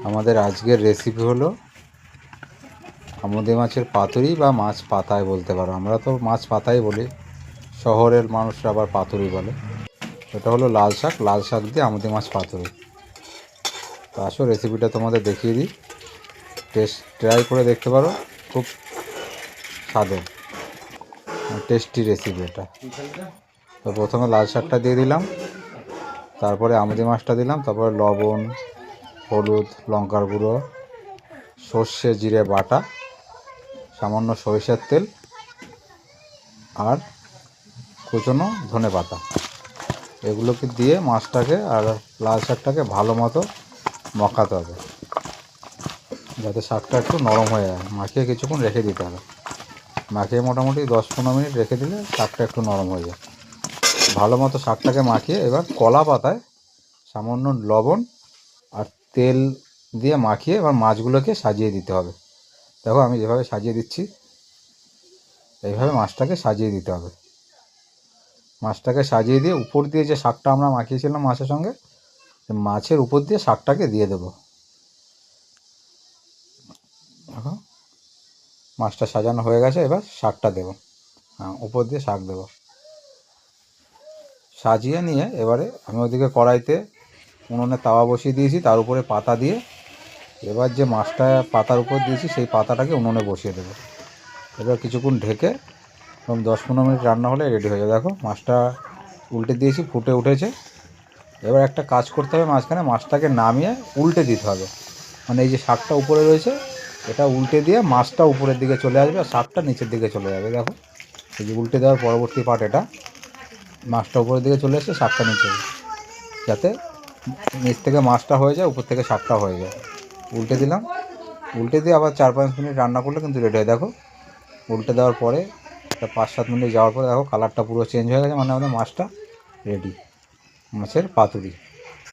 আমাদের আজকের রেসিপি হলো আমোদে মাছের পাতুরি বা মাছ পাতায় বলতে পারো। আমরা তো মাছ পাতাই বলি, শহরের মানুষরা আবার পাতুরি বলে। এটা হলো লাল শাক দিয়ে আমোদে মাছ পাতুরি। তো আসো রেসিপিটা তোমাদের দেখিয়ে দিই, ট্রাই করে দেখতে পারো। খুব স্বাদের টেস্টি রেসিপি এটা। তো প্রথমে লাল শাকটা দিয়ে দিলাম, তারপরে আমোদে মাছটা দিলাম, তারপরে লবণ, হলুদ, লঙ্কার গুঁড়ো, সর্ষে জিরে বাটা, সামান্য সরিষার তেল আর কুচনো ধনে পাতা, এগুলোকে দিয়ে মাছটাকে আর লাল শাকটাকে ভালো মতো মাখাতে হবে, যাতে শাকটা একটু নরম হয়ে যায়। মাখিয়ে কিছুক্ষণ রেখে দিতে হবে। মাখিয়ে মোটামুটি 10-15 মিনিট রেখে দিলে শাকটা একটু নরম হয়ে যায়। ভালো মতো শাকটাকে মাখিয়ে এবার কলা পাতায় সামান্য লবণ আর তেল দিয়ে মাখিয়ে এবার মাছগুলোকে সাজিয়ে দিতে হবে। দেখো আমি যেভাবে সাজিয়ে দিচ্ছি, এইভাবে মাছটাকে সাজিয়ে দিতে হবে। মাছটাকে সাজিয়ে দিয়ে উপর দিয়ে যে শাকটা আমরা মাখিয়েছিলাম মাছের সঙ্গে, মাছের উপর দিয়ে শাকটাকে দিয়ে দেবো। দেখো মাছটা সাজানো হয়ে গেছে, এবার শাকটা দেবো। হ্যাঁ, উপর দিয়ে শাক দেবো। সাজিয়ে নিয়ে এবারে আমি ওদিকে কড়াইতে উনুনে তাওয়া বসিয়ে দিয়েছি, তার উপরে পাতা দিয়ে এবার যে মাছটা পাতার উপর দিয়েছি সেই পাতাটাকে উনুনে বসিয়ে দেবো। এবার কিছুক্ষণ ঢেকে 10-15 মিনিট রান্না হলে রেডি হয়ে যাবে। দেখো মাছটা উল্টে দিয়েছি, ফুটে উঠেছে। এবার একটা কাজ করতে হবে, মাঝখানে মাছটাকে নামিয়ে উল্টে দিতে হবে। মানে এই যে শাকটা উপরে রয়েছে, এটা উল্টে দিয়ে মাছটা উপরের দিকে চলে আসবে আর শাকটা নিচের দিকে চলে যাবে। দেখো এই যে উল্টে দেওয়ার পরবর্তী পার্ট এটা, মাছটা উপরের দিকে চলে এসে শাকটা নিচে, যাতে নিচ থেকে মাছটা হয়ে যায়, উপর থেকে শাকটা হয়ে যায়। উল্টে দিলাম, উল্টে দিয়ে আবার 4-5 মিনিট রান্না করলে কিন্তু রেডি হয়। দেখো উল্টে দেওয়ার পরে 5-7 মিনিট যাওয়ার পরে দেখো কালারটা পুরো চেঞ্জ হয়ে গেছে, মানে আমাদের মাছটা রেডি, মাছের পাতুরি।